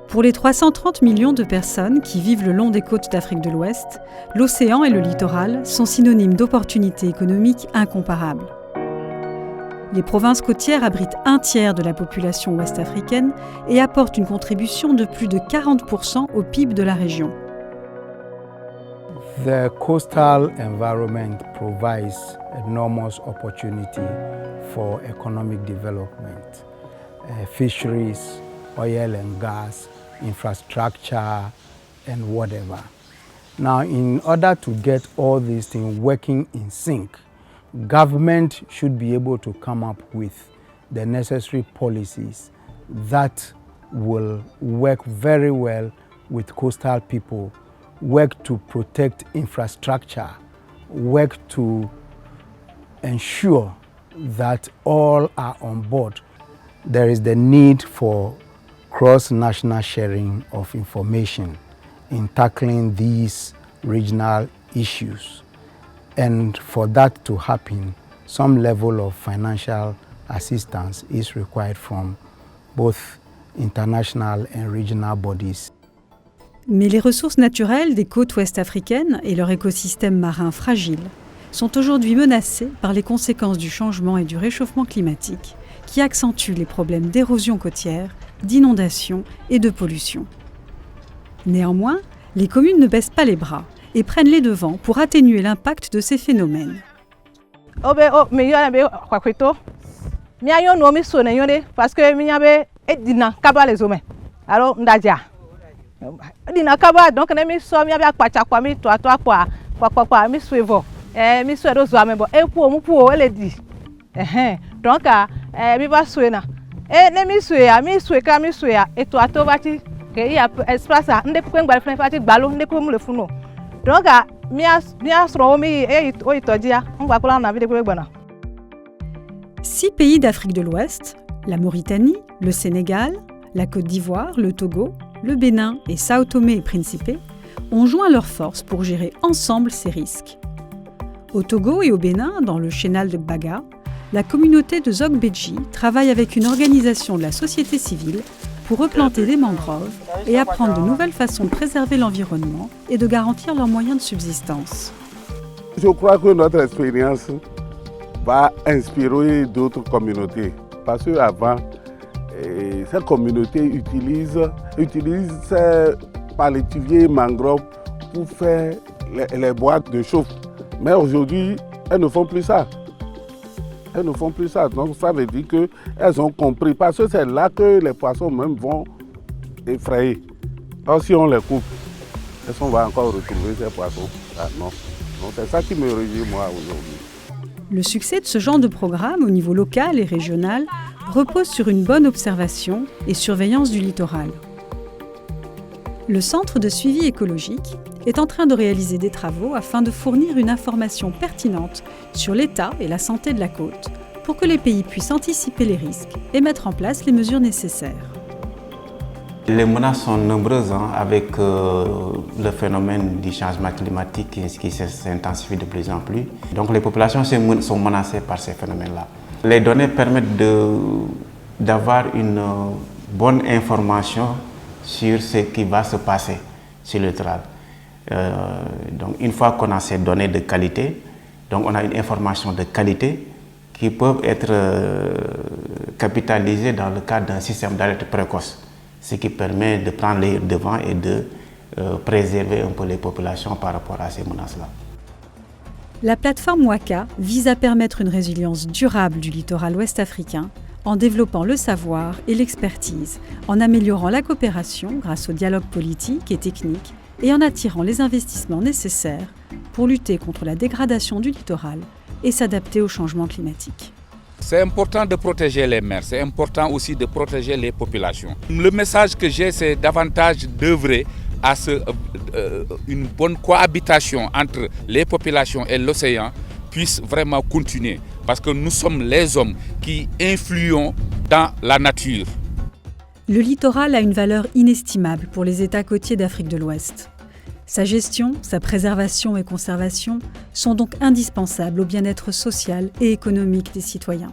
Pour les 330 millions de personnes qui vivent le long des côtes d'Afrique de l'Ouest, l'océan et le littoral sont synonymes d'opportunités économiques incomparables. Les provinces côtières abritent un tiers de la population ouest-africaine et apportent une contribution de plus de 40% au PIB de la région. The coastal environment provides enormous opportunity for economic development, fisheries, oil and gas, infrastructure, and whatever. Now, in order to get all these things working in sync, government should be able to come up with the necessary policies that will work very well with coastal people, work to protect infrastructure, work to ensure that all are on board. There is the need for cross-national sharing of information in tackling these regional issues. And for that to happen, some level of financial assistance is required from both international and regional bodies. Mais les ressources naturelles des côtes ouest africaines et leur écosystème marin fragile sont aujourd'hui menacées par les conséquences du changement et du réchauffement climatique qui accentuent les problèmes d'érosion côtière, d'inondation et de pollution. Néanmoins, les communes ne baissent pas les bras et prennent les devants pour atténuer l'impact de ces phénomènes. Six pays d'Afrique de l'Ouest, la Mauritanie, le Sénégal, la Côte d'Ivoire, le Togo, le Bénin et Sao Tomé et Principe, ont joint leurs forces pour gérer ensemble ces risques. Au Togo et au Bénin, dans le chénal de Baga, la communauté de Zogbeji travaille avec une organisation de la société civile pour replanter des mangroves et apprendre de nouvelles façons de préserver l'environnement et de garantir leurs moyens de subsistance. Je crois que notre expérience va inspirer d'autres communautés. Parce qu'avant, ces communautés utilisent ces palétuviers mangroves pour faire les boîtes de chauffe. Mais aujourd'hui, elles ne font plus ça. Elles ne font plus ça. Donc ça veut dire qu'elles ont compris. Parce que c'est là que les poissons même vont effrayer. Alors si on les coupe, est-ce qu'on va encore retrouver ces poissons? Non. Donc c'est ça qui me réjouit moi aujourd'hui. Le succès de ce genre de programme au niveau local et régional repose sur une bonne observation et surveillance du littoral. Le Centre de suivi écologique est en train de réaliser des travaux afin de fournir une information pertinente sur l'état et la santé de la côte pour que les pays puissent anticiper les risques et mettre en place les mesures nécessaires. Les menaces sont nombreuses avec le phénomène du changement climatique qui s'intensifie de plus en plus. Donc les populations sont menacées par ces phénomènes-là. Les données permettent d'avoir une bonne information sur ce qui va se passer sur le littoral. Donc une fois qu'on a ces données de qualité, donc on a une information de qualité qui peuvent être capitalisées dans le cadre d'un système d'alerte précoce, ce qui permet de prendre les devants et de préserver un peu les populations par rapport à ces menaces-là. La plateforme WACA vise à permettre une résilience durable du littoral ouest africain en développant le savoir et l'expertise, en améliorant la coopération grâce au dialogue politique et technique et en attirant les investissements nécessaires pour lutter contre la dégradation du littoral et s'adapter au changement climatique. C'est important de protéger les mers, c'est important aussi de protéger les populations. Le message que j'ai, c'est davantage d'œuvrer à une bonne cohabitation entre les populations et l'océan puisse vraiment continuer. Parce que nous sommes les hommes qui influons dans la nature. Le littoral a une valeur inestimable pour les États côtiers d'Afrique de l'Ouest. Sa gestion, sa préservation et conservation sont donc indispensables au bien-être social et économique des citoyens.